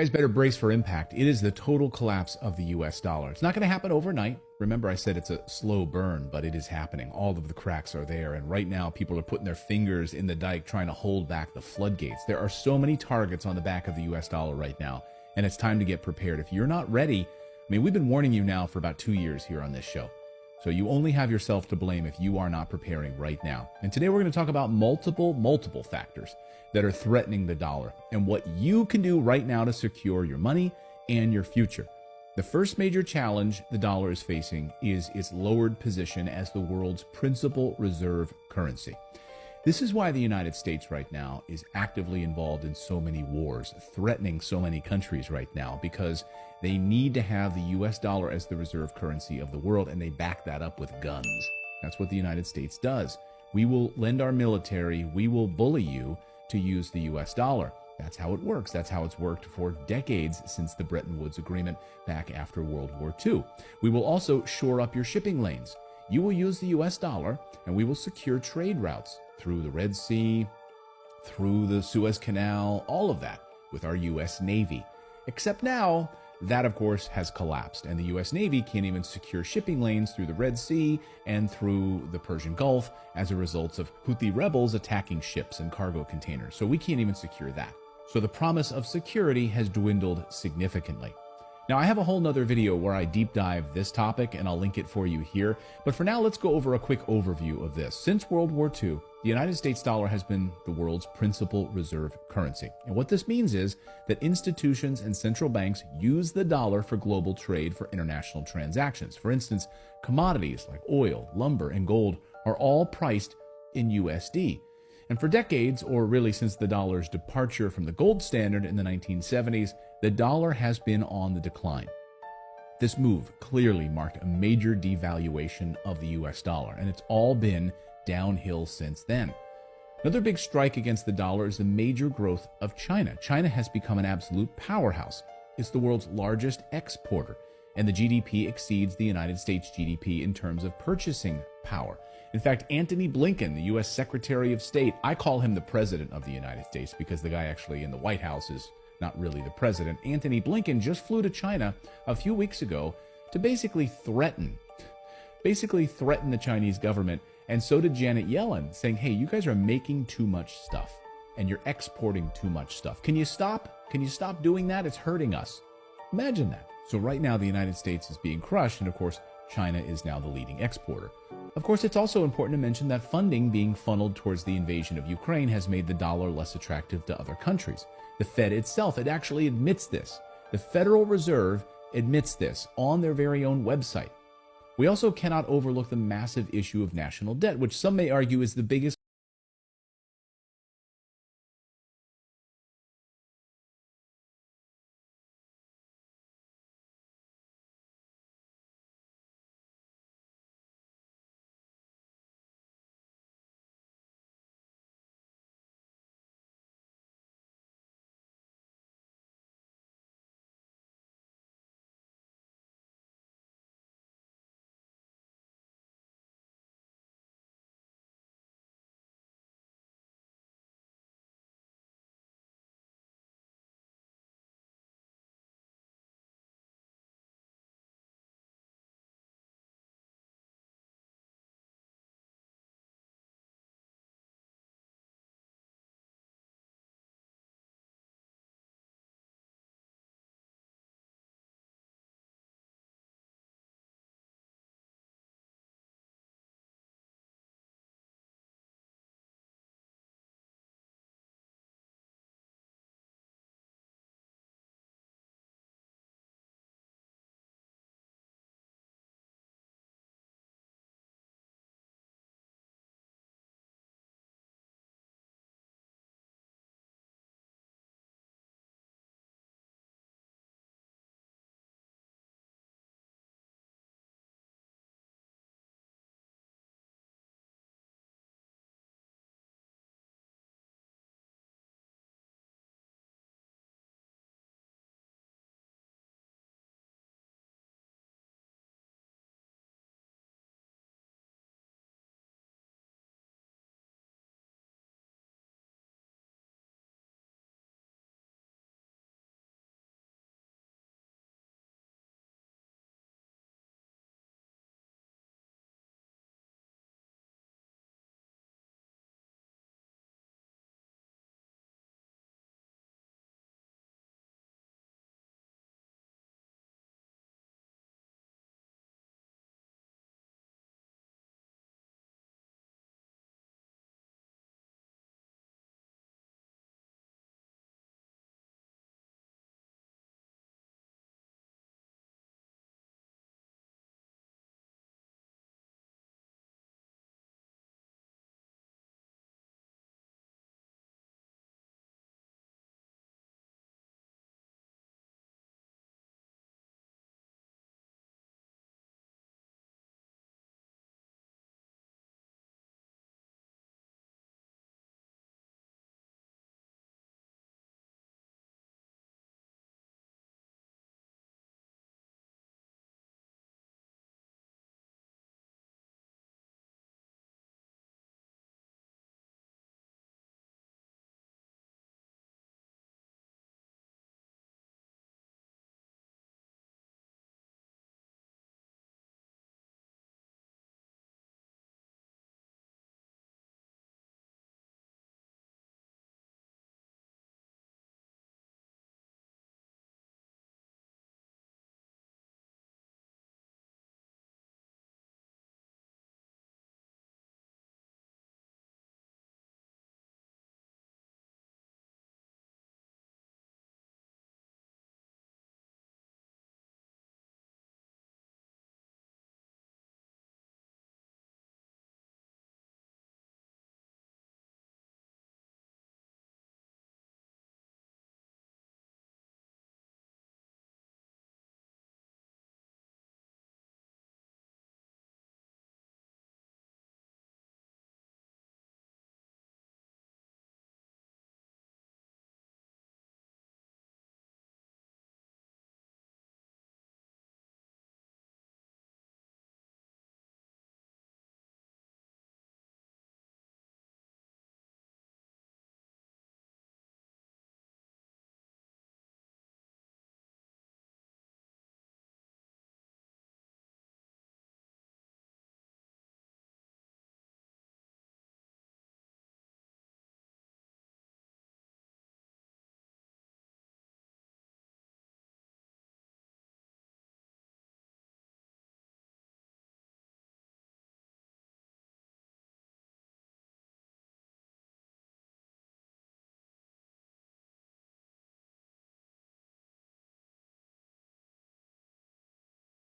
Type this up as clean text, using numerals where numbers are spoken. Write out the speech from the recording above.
Guys better brace for impact. It is the total collapse of the US dollar. It's not going to happen overnight. Remember, I said it's a slow burn, but it is happening. All of the cracks are there. And right now, people are putting their fingers in the dike trying to hold back the floodgates. There are so many targets on the back of the US dollar right now, and it's time to get prepared. If you're not ready, we've been warning you now for about 2 years here on this show. So you only have yourself to blame if you are not preparing right now. And today we're going to talk about multiple factors that are threatening the dollar and what you can do right now to secure your money and your future. The first major challenge the dollar is facing is its lowered position as the world's principal reserve currency. This is why the United States right now is actively involved in so many wars, threatening so many countries right now, because they need to have the US dollar as the reserve currency of the world, and they back that up with guns. That's what the United States does. We will lend our military, we will bully you to use the US dollar. That's how it works. That's how it's worked for decades since the Bretton Woods Agreement back after World War II. We will also shore up your shipping lanes. You will use the US dollar, and we will secure trade routes through the Red Sea, through the Suez Canal, all of that with our US Navy. Except now, that of course has collapsed, and the US Navy can't even secure shipping lanes through the Red Sea and through the Persian Gulf as a result of Houthi rebels attacking ships and cargo containers. So we can't even secure that. So the promise of security has dwindled significantly. Now, I have a whole nother video where I deep dive this topic, and I'll link it for you here. But for now, let's go over a quick overview of this. Since World War II, the United States dollar has been the world's principal reserve currency. And what this means is that institutions and central banks use the dollar for global trade for international transactions. For instance, commodities like oil, lumber, and gold are all priced in USD. And for decades, or really since the dollar's departure from the gold standard in the 1970s, the dollar has been on the decline. This move clearly marked a major devaluation of the US dollar, and it's all been downhill since then. Another big strike against the dollar is the major growth of China. China has become an absolute powerhouse. It's the world's largest exporter, and the GDP exceeds the United States GDP in terms of purchasing power. In fact, Antony Blinken, the U.S. Secretary of State, I call him the President of the United States because the guy actually in the White House is not really the president. Antony Blinken just flew to China a few weeks ago to basically threaten the Chinese government, and so did Janet Yellen, saying, hey, you guys are making too much stuff and you're exporting too much stuff. Can you stop? Can you stop doing that? It's hurting us. Imagine that. So right now the United States is being crushed, and of course China is now the leading exporter. Of course, it's also important to mention that funding being funneled towards the invasion of Ukraine has made the dollar less attractive to other countries. The Fed itself, it actually admits this. The Federal Reserve admits this on their very own website. We also cannot overlook the massive issue of national debt, which some may argue is the biggest